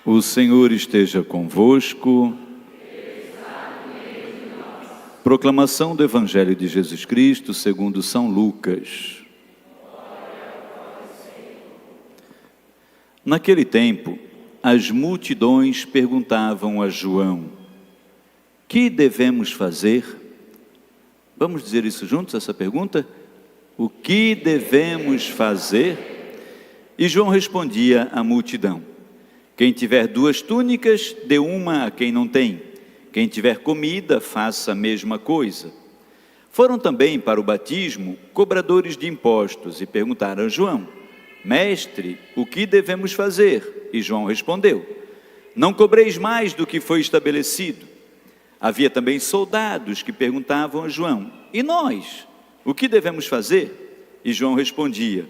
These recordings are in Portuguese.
O Senhor esteja convosco. Proclamação do Evangelho de Jesus Cristo segundo São Lucas. Naquele tempo, as multidões perguntavam a João: que devemos fazer? Vamos dizer isso juntos, essa pergunta? O que devemos fazer? E João respondia à multidão: quem tiver 2 túnicas, dê uma a quem não tem. Quem tiver comida, faça a mesma coisa. Foram também para o batismo cobradores de impostos e perguntaram a João: mestre, o que devemos fazer? E João respondeu: não cobreis mais do que foi estabelecido. Havia também soldados que perguntavam a João: e nós, o que devemos fazer? E João respondia: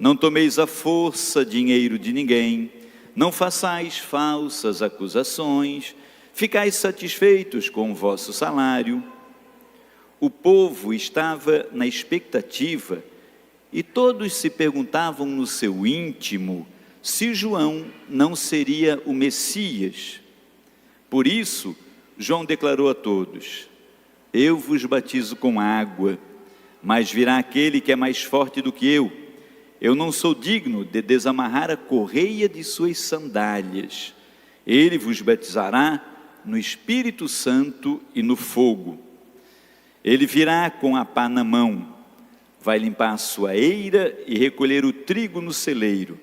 não tomeis à força dinheiro de ninguém, não façais falsas acusações, ficais satisfeitos com o vosso salário. O povo estava na expectativa e todos se perguntavam no seu íntimo se João não seria o Messias. Por isso, João declarou a todos: eu vos batizo com água, mas virá aquele que é mais forte do que eu. Eu não sou digno de desamarrar a correia de suas sandálias. Ele vos batizará no Espírito Santo e no fogo. Ele virá com a pá na mão, vai limpar a sua eira e recolher o trigo no celeiro,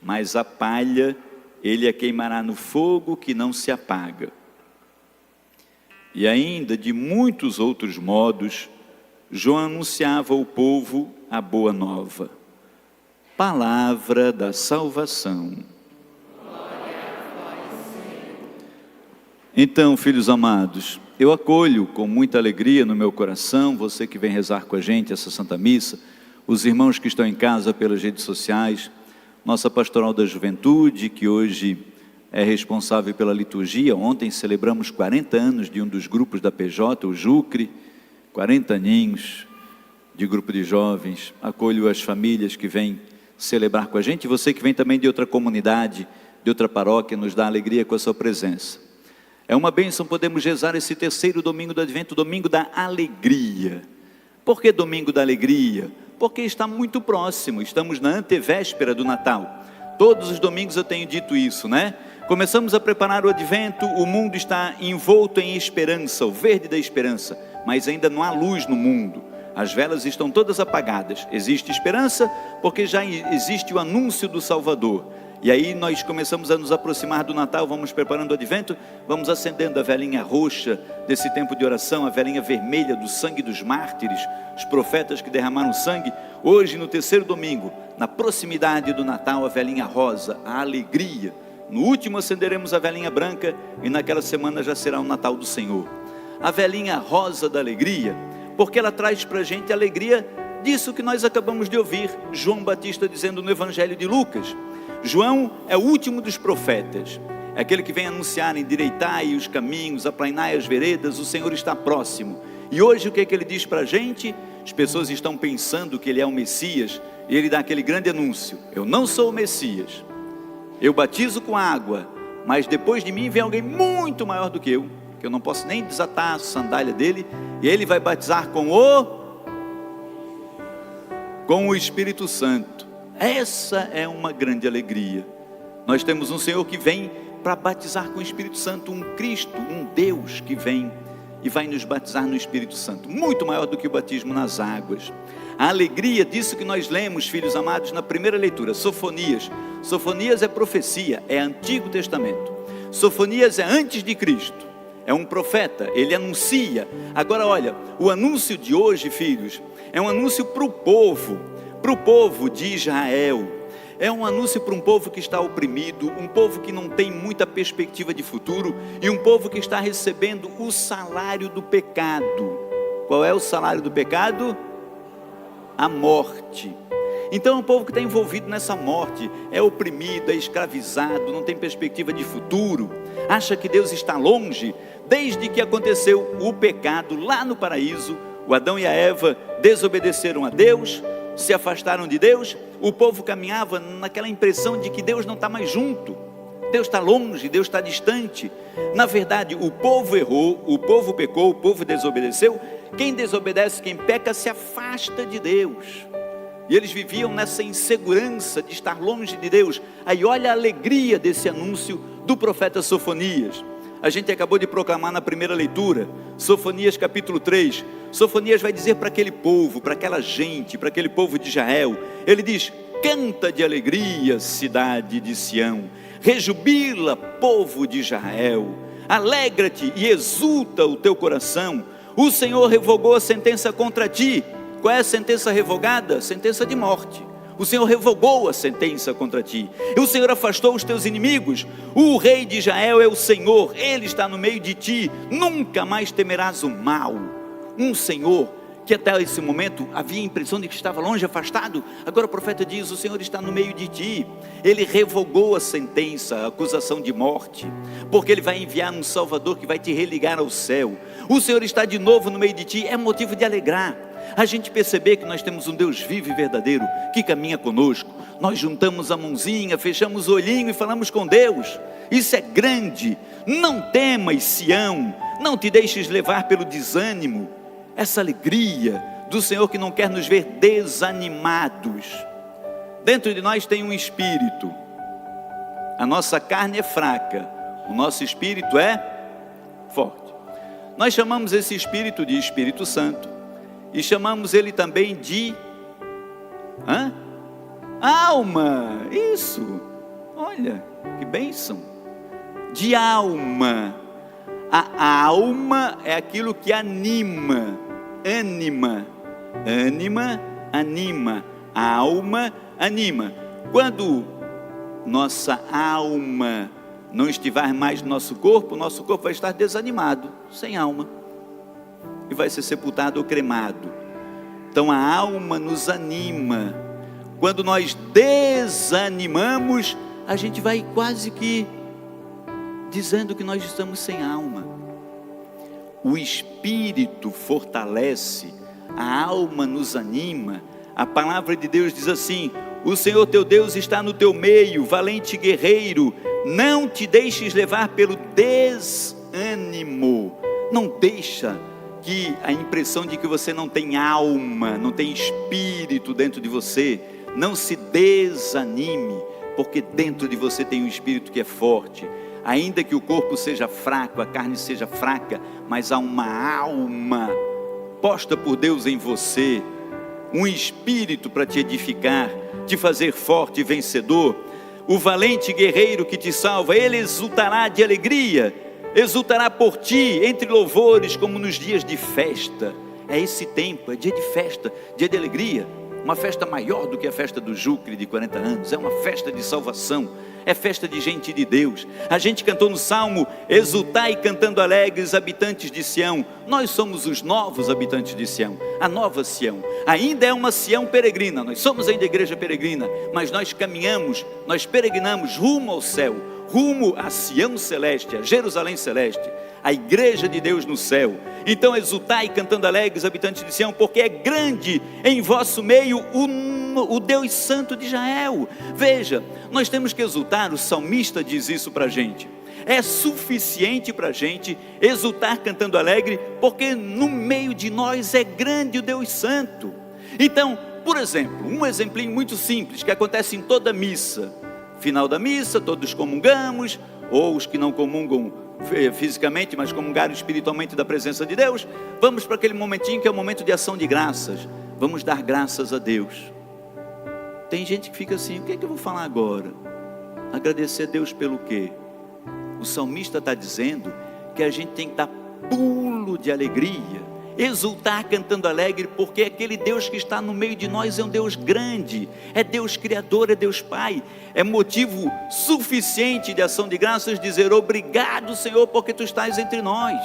mas a palha ele a queimará no fogo que não se apaga. E ainda de muitos outros modos, João anunciava ao povo a boa nova. Palavra da salvação. Então, filhos amados, eu acolho com muita alegria no meu coração você que vem rezar com a gente essa Santa Missa, os irmãos que estão em casa pelas redes sociais, nossa pastoral da juventude, que hoje é responsável pela liturgia. Ontem celebramos 40 anos de um dos grupos da PJ, o Jucre, 40 aninhos de grupo de jovens. Acolho as famílias que vêm celebrar com a gente, e você que vem também de outra comunidade, de outra paróquia, nos dá alegria com a sua presença. É uma bênção podermos rezar esse 3º domingo do Advento, domingo da alegria. Por que domingo da alegria? Porque está muito próximo, estamos na antevéspera do Natal. Todos os domingos eu tenho dito isso, né? Começamos a preparar o Advento, o mundo está envolto em esperança, o verde da esperança, mas ainda não há luz no mundo. As velas estão todas apagadas. Existe esperança porque já existe o anúncio do Salvador. E aí nós começamos a nos aproximar do Natal, vamos preparando o Advento, vamos acendendo a velinha roxa desse tempo de oração, a velinha vermelha do sangue dos mártires, os profetas que derramaram sangue. Hoje, no 3º domingo, na proximidade do Natal, a velinha rosa, a alegria. No último acenderemos a velinha branca e naquela semana já será o Natal do Senhor. A velinha rosa da alegria, porque ela traz para a gente a alegria disso que nós acabamos de ouvir João Batista dizendo no Evangelho de Lucas. João é o último dos profetas, é aquele que vem anunciar: endireitai os caminhos, aplainai as veredas, o Senhor está próximo. E hoje o que é que ele diz para a gente? As pessoas estão pensando que ele é o Messias, e ele dá aquele grande anúncio: eu não sou o Messias, eu batizo com água, mas depois de mim vem alguém muito maior do que eu não posso nem desatar a sandália dele, e ele vai batizar com o Espírito Santo. Essa é uma grande alegria. Nós temos um Senhor que vem para batizar com o Espírito Santo, um Cristo, um Deus que vem e vai nos batizar no Espírito Santo, muito maior do que o batismo nas águas. A alegria disso que nós lemos, filhos amados, na primeira leitura, Sofonias. Sofonias é profecia, é Antigo Testamento. Sofonias é antes de Cristo, é um profeta, ele anuncia. Agora olha, o anúncio de hoje, filhos, é um anúncio para o povo de Israel. É um anúncio para um povo que está oprimido, um povo que não tem muita perspectiva de futuro, e um povo que está recebendo o salário do pecado. Qual é o salário do pecado? A morte. Então é um povo que está envolvido nessa morte, é oprimido, é escravizado, não tem perspectiva de futuro, acha que Deus está longe. Desde que aconteceu o pecado lá no paraíso, o Adão e a Eva desobedeceram a Deus, se afastaram de Deus, o povo caminhava naquela impressão de que Deus não está mais junto. Deus está longe, Deus está distante. Na verdade, o povo errou, o povo pecou, o povo desobedeceu. Quem desobedece, quem peca, se afasta de Deus. E eles viviam nessa insegurança de estar longe de Deus. Aí olha a alegria desse anúncio do profeta Sofonias. A gente acabou de proclamar na primeira leitura, Sofonias capítulo 3. Sofonias vai dizer para aquele povo, para aquela gente, para aquele povo de Israel. Ele diz: canta de alegria, cidade de Sião. Rejubila, povo de Israel. Alegra-te e exulta o teu coração. O Senhor revogou a sentença contra ti. Qual é a sentença revogada? Sentença de morte. O Senhor revogou a sentença contra ti. E o Senhor afastou os teus inimigos. O rei de Israel é o Senhor. Ele está no meio de ti. Nunca mais temerás o mal. Um Senhor que até esse momento havia a impressão de que estava longe, afastado. Agora o profeta diz: o Senhor está no meio de ti. Ele revogou a sentença, a acusação de morte, porque Ele vai enviar um Salvador que vai te religar ao céu. O Senhor está de novo no meio de ti. É motivo de alegrar a gente perceber que nós temos um Deus vivo e verdadeiro, que caminha conosco. Nós juntamos a mãozinha, fechamos o olhinho e falamos com Deus. Isso é grande. Não temas, Sião, não te deixes levar pelo desânimo. Essa alegria do Senhor que não quer nos ver desanimados. Dentro de nós tem um espírito. A nossa carne é fraca, o nosso espírito é forte. Nós chamamos esse espírito de Espírito Santo. E chamamos ele também de alma. Isso, olha que bênção. De alma. A alma é aquilo que anima. Anima. A alma anima. Quando nossa alma não estiver mais no nosso corpo vai estar desanimado, sem alma, e vai ser sepultado ou cremado. Então a alma nos anima. Quando nós desanimamos, a gente vai quase que dizendo que nós estamos sem alma. O Espírito fortalece, a alma nos anima. A palavra de Deus diz assim: o Senhor teu Deus está no teu meio, valente guerreiro. Não te deixes levar pelo desânimo. Não deixa que a impressão de que você não tem alma, não tem espírito dentro de você. Não se desanime, porque dentro de você tem um espírito que é forte. Ainda que o corpo seja fraco, a carne seja fraca, mas há uma alma posta por Deus em você, um espírito para te edificar, te fazer forte e vencedor. O valente guerreiro que te salva, ele exultará de alegria, exultará por ti entre louvores, como nos dias de festa. É esse tempo, é dia de festa, dia de alegria. Uma festa maior do que a festa do Jucre de 40 anos, é uma festa de salvação, é festa de gente de Deus. A gente cantou no Salmo: exultai cantando alegres, habitantes de Sião. Nós somos os novos habitantes de Sião, a nova Sião. Ainda é uma Sião peregrina, nós somos ainda igreja peregrina, mas nós caminhamos, nós peregrinamos rumo ao céu, rumo a Sião celeste, a Jerusalém celeste, a igreja de Deus no céu. Então exultai cantando alegres, habitantes de Sião, porque é grande em vosso meio o Deus Santo de Israel. Veja, nós temos que exultar. O salmista diz isso para a gente. É suficiente para a gente exultar cantando alegre, porque no meio de nós é grande o Deus Santo. Então, por exemplo, um exemplinho muito simples que acontece em toda missa. Final da missa, todos comungamos, ou os que não comungam fisicamente, mas comungaram espiritualmente da presença de Deus. Vamos para aquele momentinho que é o momento de ação de graças. Vamos dar graças a Deus. Tem gente que fica assim: o que é que eu vou falar agora? Agradecer a Deus pelo quê? O salmista está dizendo que a gente tem que dar pulo de alegria, exultar cantando alegre, porque aquele Deus que está no meio de nós é um Deus grande, é Deus Criador, é Deus Pai. É motivo suficiente de ação de graças dizer: obrigado, Senhor, porque Tu estás entre nós.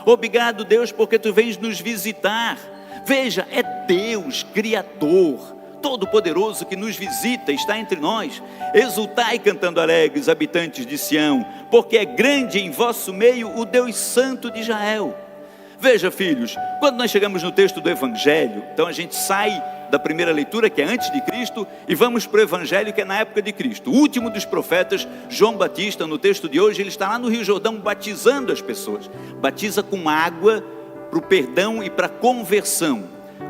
Obrigado, Deus, porque Tu vens nos visitar. Veja, é Deus Criador, Todo-Poderoso, que nos visita, está entre nós. Exultai cantando alegres, habitantes de Sião, porque é grande em vosso meio o Deus Santo de Israel. Veja, filhos, quando nós chegamos no texto do Evangelho, então a gente sai da primeira leitura, que é antes de Cristo, e vamos para o Evangelho, que é na época de Cristo. O último dos profetas, João Batista, no texto de hoje, ele está lá no Rio Jordão batizando as pessoas. Batiza com água para o perdão e para a conversão,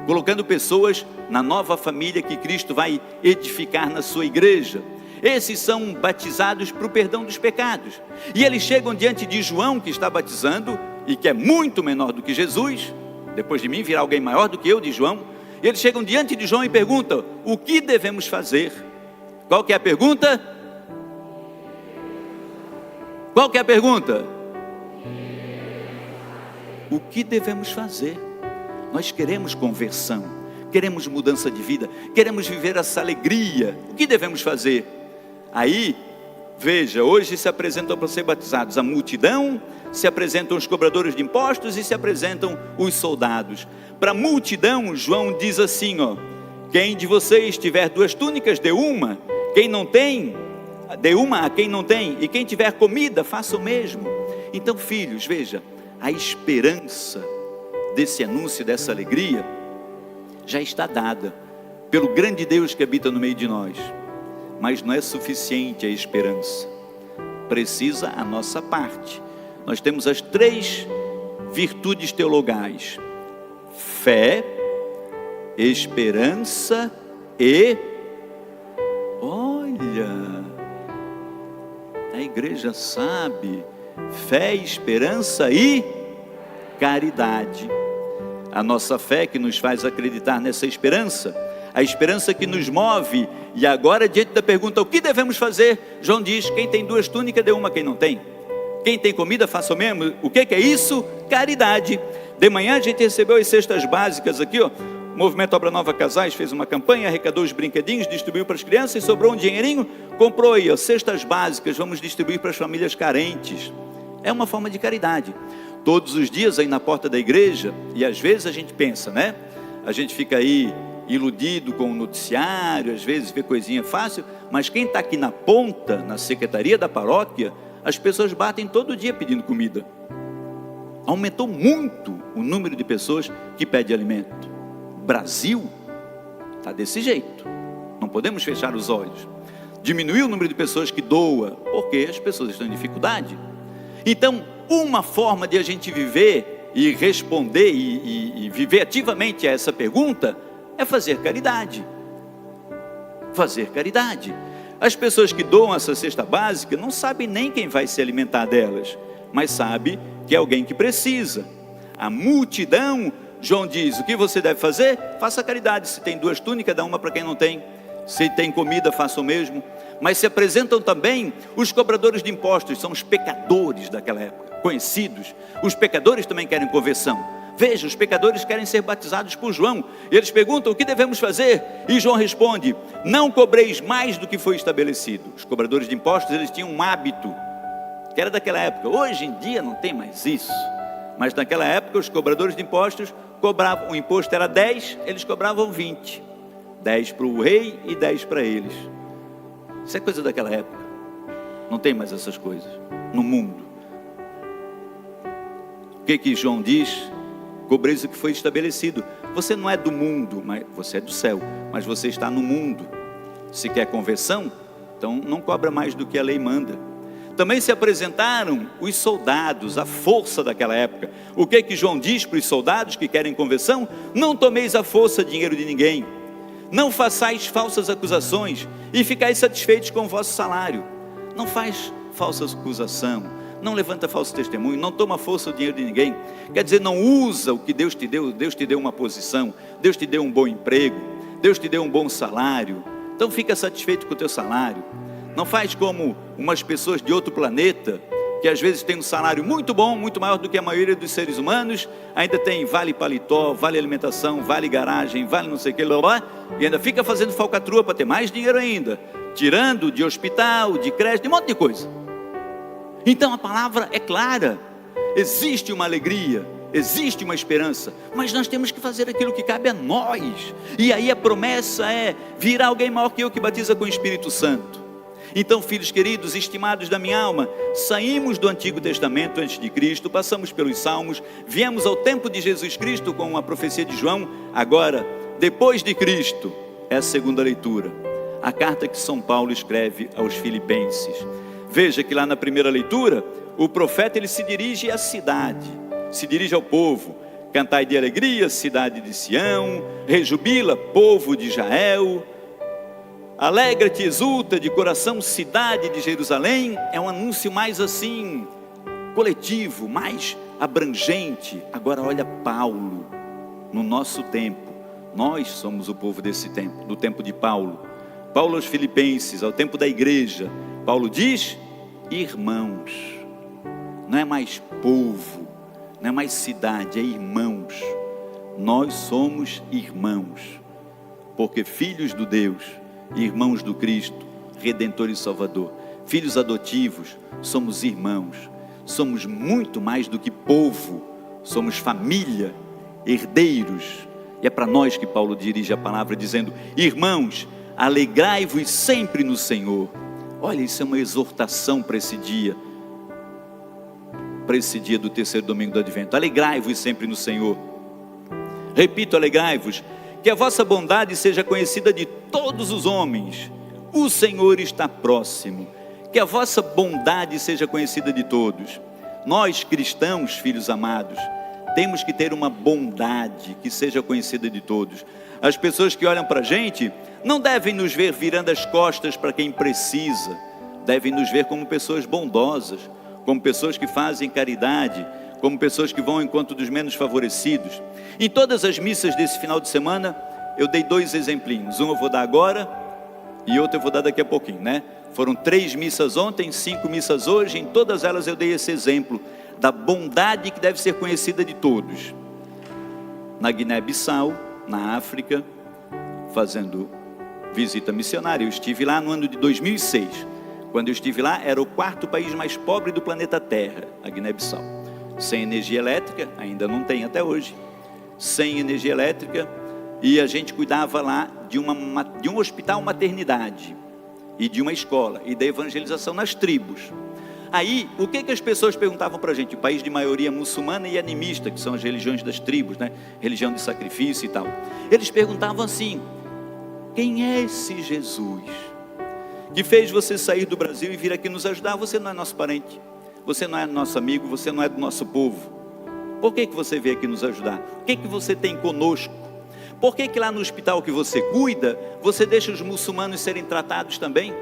colocando pessoas na nova família que Cristo vai edificar na sua igreja. Esses são batizados para o perdão dos pecados. E eles chegam diante de João, que está batizando, e que é muito menor do que Jesus. Depois de mim virá alguém maior do que eu, de João. E eles chegam diante de João e perguntam: o que devemos fazer? Qual que é a pergunta? Qual que é a pergunta? O que devemos fazer? Nós queremos conversão, queremos mudança de vida, queremos viver essa alegria. O que devemos fazer? Aí, veja, hoje se apresentam para ser batizados a multidão, se apresentam os cobradores de impostos e se apresentam os soldados. Para a multidão, João diz assim, quem de vocês tiver 2 túnicas, dê uma. Quem não tem, dê uma a quem não tem. E quem tiver comida, faça o mesmo. Então, filhos, veja, a esperança desse anúncio, dessa alegria, já está dada pelo grande Deus que habita no meio de nós. Mas não é suficiente a esperança, precisa a nossa parte. Nós temos as 3 virtudes teologais: fé, esperança e... olha, a igreja sabe, fé, esperança e caridade. A nossa fé que nos faz acreditar nessa esperança, a esperança que nos move. E agora, diante da pergunta, o que devemos fazer? João diz: quem tem 2 túnicas, dê uma a quem não tem. Quem tem comida, faça o mesmo. O que é isso? Caridade. De manhã a gente recebeu as cestas básicas aqui, O Movimento Obra Nova Casais fez uma campanha, arrecadou os brinquedinhos, distribuiu para as crianças e sobrou um dinheirinho, comprou aí, cestas básicas, vamos distribuir para as famílias carentes. É uma forma de caridade. Todos os dias aí na porta da igreja, e às vezes a gente pensa, né? A gente fica aí iludido com o noticiário, às vezes vê coisinha fácil, mas quem está aqui na ponta, na secretaria da paróquia, as pessoas batem todo dia pedindo comida. Aumentou muito o número de pessoas que pedem alimento. Brasil está desse jeito, não podemos fechar os olhos. Diminuiu o número de pessoas que doa, porque as pessoas estão em dificuldade. Então, uma forma de a gente viver e responder e viver ativamente a essa pergunta é fazer caridade. Fazer caridade. As pessoas que doam essa cesta básica não sabem nem quem vai se alimentar delas, mas sabe que é alguém que precisa. A multidão, João diz, o que você deve fazer? Faça caridade. Se tem 2 túnicas, dá uma para quem não tem. Se tem comida, faça o mesmo. Mas se apresentam também os cobradores de impostos, são os pecadores daquela época, conhecidos. Os pecadores também querem conversão. Veja, os pecadores querem ser batizados por João. Eles perguntam: o que devemos fazer? E João responde: não cobreis mais do que foi estabelecido. Os cobradores de impostos, eles tinham um hábito que era daquela época. Hoje em dia não tem mais isso, mas naquela época os cobradores de impostos cobravam, o imposto era 10, eles cobravam 20. 10 para o rei e 10 para eles. Isso é coisa daquela época. Não tem mais essas coisas no mundo. O que João diz? Cobreis o que foi estabelecido. Você não é do mundo, mas você é do céu, mas você está no mundo. Se quer conversão, então não cobra mais do que a lei manda. Também se apresentaram os soldados, a força daquela época. O que João diz para os soldados que querem conversão? Não tomeis à força dinheiro de ninguém, não façais falsas acusações e ficais satisfeitos com o vosso salário. Não faz falsa acusação, não levanta falso testemunho, não toma à força o dinheiro de ninguém. Quer dizer, não usa o que Deus te deu. Deus te deu uma posição, Deus te deu um bom emprego, Deus te deu um bom salário. Então fica satisfeito com o teu salário. Não faz como umas pessoas de outro planeta, que às vezes tem um salário muito bom, muito maior do que a maioria dos seres humanos, ainda tem vale paletó, vale alimentação, vale garagem, vale não sei o que, e ainda fica fazendo falcatrua para ter mais dinheiro ainda, tirando de hospital, de creche, de um monte de coisa. Então a palavra é clara, existe uma alegria, existe uma esperança, mas nós temos que fazer aquilo que cabe a nós. E aí a promessa é: virá alguém maior que eu que batiza com o Espírito Santo. Então, filhos queridos, estimados da minha alma, saímos do Antigo Testamento antes de Cristo, passamos pelos Salmos, viemos ao tempo de Jesus Cristo com a profecia de João. Agora depois de Cristo, é a segunda leitura, a carta que São Paulo escreve aos Filipenses. Veja que lá na primeira leitura, o profeta ele se dirige à cidade, se dirige ao povo. Cantai de alegria, cidade de Sião, rejubila, povo de Israel. Alegra-te, exulta de coração, cidade de Jerusalém. É um anúncio mais assim, coletivo, mais abrangente. Agora olha Paulo, no nosso tempo, nós somos o povo desse tempo, do tempo de Paulo. Paulo aos Filipenses, ao tempo da igreja, Paulo diz, irmãos, não é mais povo, não é mais cidade, é irmãos. Nós somos irmãos, porque filhos do Deus, irmãos do Cristo, Redentor e Salvador, filhos adotivos, somos irmãos, somos muito mais do que povo, somos família, herdeiros. E é para nós que Paulo dirige a palavra dizendo, irmãos, alegrai-vos sempre no Senhor. Olha, isso é uma exortação para esse dia do terceiro domingo do Advento. Alegrai-vos sempre no Senhor. Repito, alegrai-vos, que a vossa bondade seja conhecida de todos os homens. O Senhor está próximo. Que a vossa bondade seja conhecida de todos. Nós cristãos, filhos amados, temos que ter uma bondade que seja conhecida de todos. As pessoas que olham para a gente não devem nos ver virando as costas para quem precisa, devem nos ver como pessoas bondosas, como pessoas que fazem caridade, como pessoas que vão ao encontro dos menos favorecidos. Em todas as missas desse final de semana, eu dei 2 exemplinhos, um eu vou dar agora e outro eu vou dar daqui a pouquinho, né? Foram 3 missas ontem, 5 missas hoje, em todas elas eu dei esse exemplo da bondade que deve ser conhecida de todos. Na Guiné-Bissau, na África, fazendo visita missionária, eu estive lá no ano de 2006, quando eu estive lá, era o 4º país mais pobre do planeta Terra, a Guiné-Bissau, sem energia elétrica, ainda não tem até hoje, sem energia elétrica, e a gente cuidava lá de um hospital maternidade, e de uma escola, e da evangelização nas tribos. Aí, o que as pessoas perguntavam para a gente? O país de maioria muçulmana e animista, que são as religiões das tribos, né? Religião de sacrifício e tal. Eles perguntavam assim, quem é esse Jesus que fez você sair do Brasil e vir aqui nos ajudar? Você não é nosso parente, você não é nosso amigo, você não é do nosso povo. Por que você veio aqui nos ajudar? O que você tem conosco? Por que lá no hospital que você cuida, você deixa os muçulmanos serem tratados também?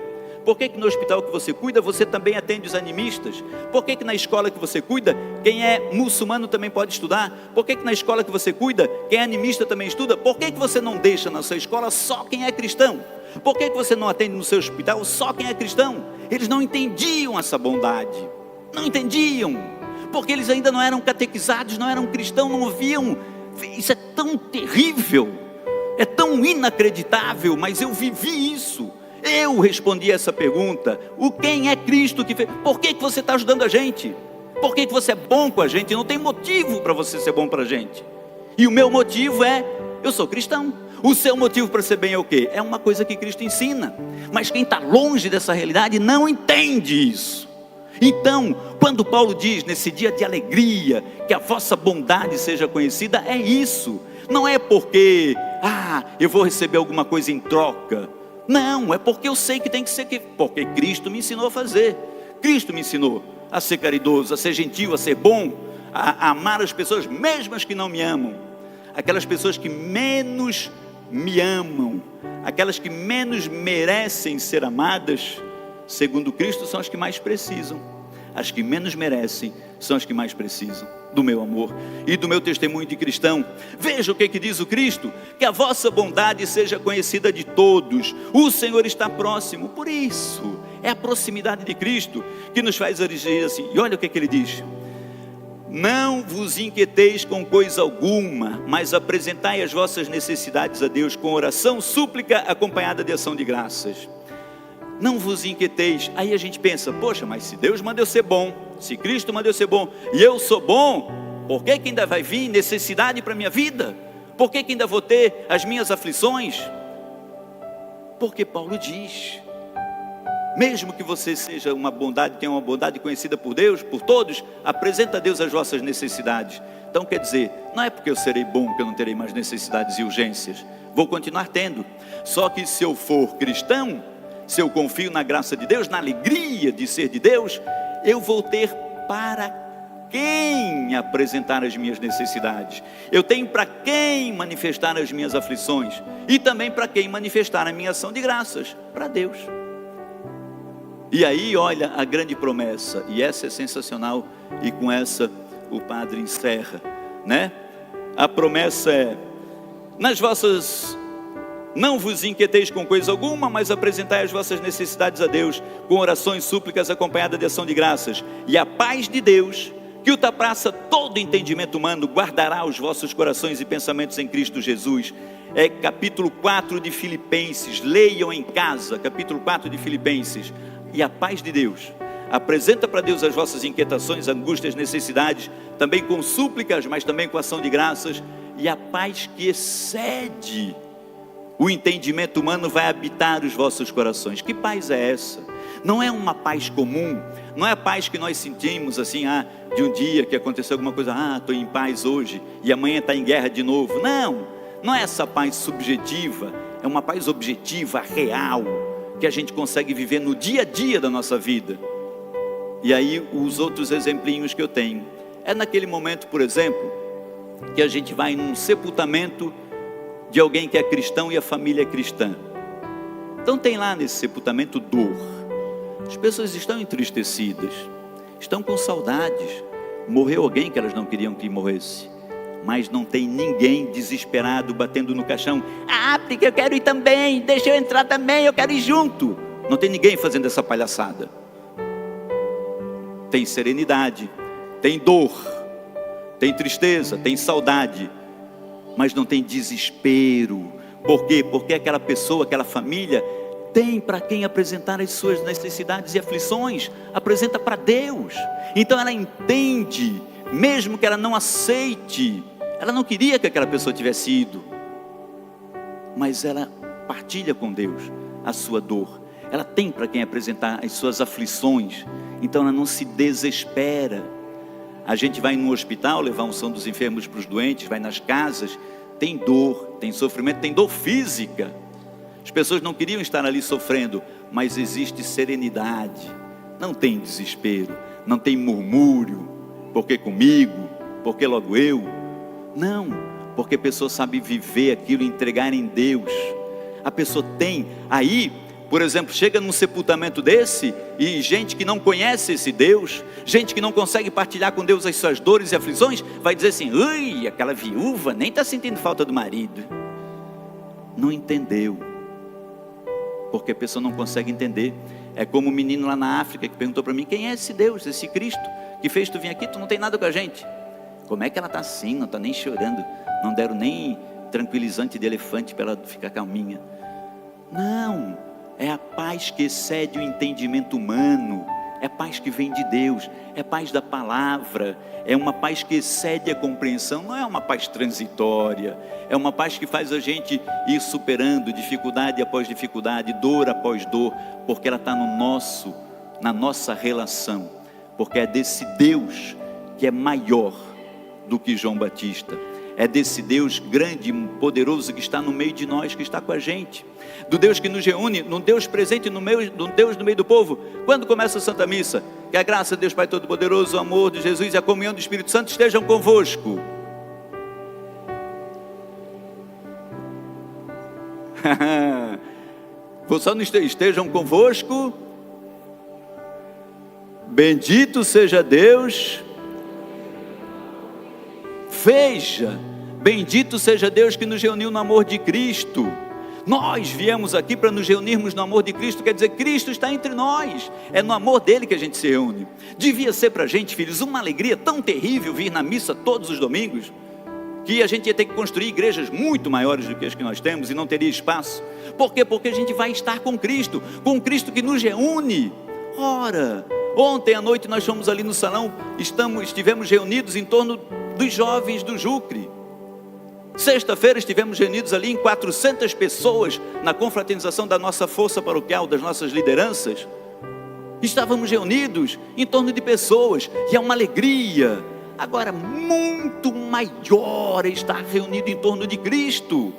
Por que no hospital que você cuida, você também atende os animistas? Por que na escola que você cuida, quem é muçulmano também pode estudar? Por que na escola que você cuida, quem é animista também estuda? Por que você não deixa na sua escola só quem é cristão? Por que você não atende no seu hospital só quem é cristão? Eles não entendiam essa bondade, não entendiam, porque eles ainda não eram catequizados, não eram cristãos, não ouviam. Isso é tão terrível, é tão inacreditável, mas eu vivi isso. Eu respondi essa pergunta, o quem é Cristo que fez? Por que você está ajudando a gente? Por que você é bom com a gente? Não tem motivo para você ser bom para a gente. E o meu motivo é, eu sou cristão. O seu motivo para ser bem é o quê? É uma coisa que Cristo ensina. Mas quem está longe dessa realidade não entende isso. Então, quando Paulo diz nesse dia de alegria, que a vossa bondade seja conhecida, é isso. Não é porque, eu vou receber alguma coisa em troca. Não, é porque eu sei que tem que ser, porque Cristo me ensinou a fazer. Cristo me ensinou a ser caridoso, a ser gentil, a ser bom, a amar as pessoas, mesmo as que não me amam. Aquelas pessoas que menos me amam, aquelas que menos merecem ser amadas, segundo Cristo, são as que mais precisam. As que menos merecem são as que mais precisam do meu amor e do meu testemunho de cristão. Veja o que diz o Cristo, que a vossa bondade seja conhecida de todos. O Senhor está próximo. Por isso, é a proximidade de Cristo que nos faz agir assim. E olha o que ele diz: não vos inquieteis com coisa alguma, mas apresentai as vossas necessidades a Deus com oração, súplica, acompanhada de ação de graças. Não vos inquieteis. Aí a gente pensa, poxa, mas se Deus manda eu ser bom, se Cristo manda eu ser bom, e eu sou bom, por que ainda vai vir necessidade para a minha vida? Por que ainda vou ter as minhas aflições? Porque Paulo diz, mesmo que você seja uma bondade, tenha uma bondade conhecida por Deus, por todos, apresenta a Deus as vossas necessidades. Então quer dizer, não é porque eu serei bom que eu não terei mais necessidades e urgências, vou continuar tendo. Só que se eu for cristão, se eu confio na graça de Deus, na alegria de ser de Deus, eu vou ter para quem apresentar as minhas necessidades. Eu tenho para quem manifestar as minhas aflições. E também para quem manifestar a minha ação de graças. Para Deus. E aí, olha a grande promessa. E essa é sensacional. E com essa o padre encerra, né? A promessa é: não vos inquieteis com coisa alguma, mas apresentai as vossas necessidades a Deus, com orações, súplicas, acompanhadas de ação de graças. E a paz de Deus, que ultrapassa todo entendimento humano, guardará os vossos corações e pensamentos em Cristo Jesus. É capítulo 4 de Filipenses, leiam em casa, capítulo 4 de Filipenses. E a paz de Deus, apresenta para Deus as vossas inquietações, angústias, necessidades, também com súplicas, mas também com ação de graças. E a paz que excede o entendimento humano vai habitar os vossos corações. Que paz é essa? Não é uma paz comum, não é a paz que nós sentimos assim, de um dia que aconteceu alguma coisa, estou em paz hoje, e amanhã está em guerra de novo. Não é essa paz subjetiva, é uma paz objetiva, real, que a gente consegue viver no dia a dia da nossa vida. E aí os outros exemplinhos que eu tenho, é naquele momento, por exemplo, que a gente vai num sepultamento de alguém que é cristão e a família é cristã. Então tem lá nesse sepultamento dor. As pessoas estão entristecidas, estão com saudades. Morreu alguém que elas não queriam que morresse, mas não tem ninguém desesperado batendo no caixão: porque eu quero ir também, deixa eu entrar também, eu quero ir junto. Não tem ninguém fazendo essa palhaçada. Tem serenidade, tem dor, tem tristeza, tem saudade, mas não tem desespero. Por quê? Porque aquela pessoa, aquela família tem para quem apresentar as suas necessidades e aflições. Apresenta para Deus. Então ela entende, mesmo que ela não aceite, ela não queria que aquela pessoa tivesse ido, mas ela partilha com Deus a sua dor. Ela tem para quem apresentar as suas aflições. Então ela não se desespera. A gente vai no hospital levar a unção dos enfermos para os doentes, vai nas casas, tem dor, tem sofrimento, tem dor física. As pessoas não queriam estar ali sofrendo, mas existe serenidade, não tem desespero, não tem murmúrio, porque comigo, porque logo eu. Não, porque a pessoa sabe viver aquilo, entregar em Deus. A pessoa tem, aí, por exemplo, chega num sepultamento desse, e gente que não conhece esse Deus, gente que não consegue partilhar com Deus as suas dores e aflições, vai dizer assim: ui, aquela viúva nem está sentindo falta do marido. Não entendeu, porque a pessoa não consegue entender. É como o menino lá na África que perguntou para mim: quem é esse Deus, esse Cristo, que fez tu vir aqui, tu não tem nada com a gente? Como é que ela está assim, não está nem chorando, não deram nem tranquilizante de elefante para ela ficar calminha? Não, é a paz que excede o entendimento humano, é paz que vem de Deus, é paz da palavra, é uma paz que excede a compreensão, não é uma paz transitória, é uma paz que faz a gente ir superando dificuldade após dificuldade, dor após dor, porque ela está na nossa relação, porque é desse Deus que é maior do que João Batista, é desse Deus grande e poderoso que está no meio de nós, que está com a gente, do Deus que nos reúne, no Deus presente no Deus no meio do povo. Quando começa a Santa Missa? Que a graça de Deus Pai Todo-Poderoso, o amor de Jesus e a comunhão do Espírito Santo estejam convosco. Só não estejam convosco. Bendito seja Deus. Veja, bendito seja Deus que nos reuniu no amor de Cristo. Nós viemos aqui para nos reunirmos no amor de Cristo, quer dizer, Cristo está entre nós, é no amor dele que a gente se reúne. Devia ser para a gente, filhos, uma alegria tão terrível vir na missa todos os domingos, que a gente ia ter que construir igrejas muito maiores do que as que nós temos e não teria espaço. Por quê? Porque a gente vai estar com Cristo que nos reúne. Ora, ontem à noite nós fomos ali no salão, estivemos reunidos em torno dos jovens do Jucre. Sexta-feira estivemos reunidos ali em 400 pessoas na confraternização da nossa força paroquial, das nossas lideranças. Estávamos reunidos em torno de pessoas, e é uma alegria. Agora, muito maior é estar reunido em torno de Cristo.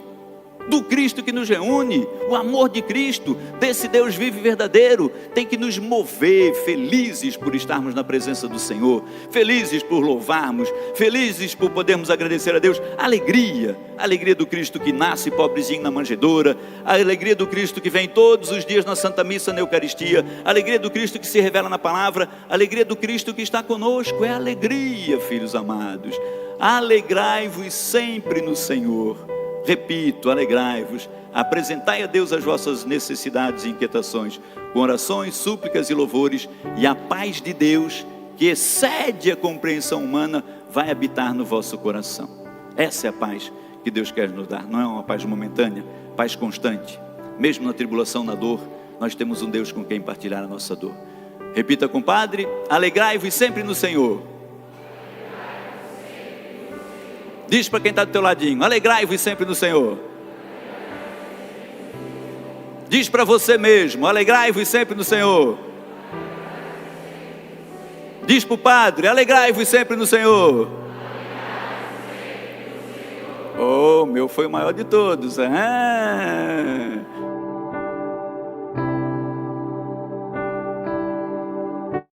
do Cristo que nos reúne. O amor de Cristo, desse Deus vivo e verdadeiro, tem que nos mover, felizes por estarmos na presença do Senhor, felizes por louvarmos, felizes por podermos agradecer a Deus. Alegria, a alegria do Cristo que nasce pobrezinho na manjedoura, a alegria do Cristo que vem todos os dias na Santa Missa, na Eucaristia, a alegria do Cristo que se revela na palavra, a alegria do Cristo que está conosco. É alegria, filhos amados. Alegrai-vos sempre no Senhor. Repito, alegrai-vos, apresentai a Deus as vossas necessidades e inquietações, com orações, súplicas e louvores, e a paz de Deus, que excede a compreensão humana, vai habitar no vosso coração. Essa é a paz que Deus quer nos dar. Não é uma paz momentânea, paz constante. Mesmo na tribulação, na dor, nós temos um Deus com quem partilhar a nossa dor. Repita, compadre: alegrai-vos sempre no Senhor. Diz para quem está do teu ladinho: alegrai-vos sempre no Senhor. Diz para você mesmo: alegrai-vos sempre no Senhor. Diz para o padre: alegrai-vos sempre no Senhor. Oh, meu foi o maior de todos.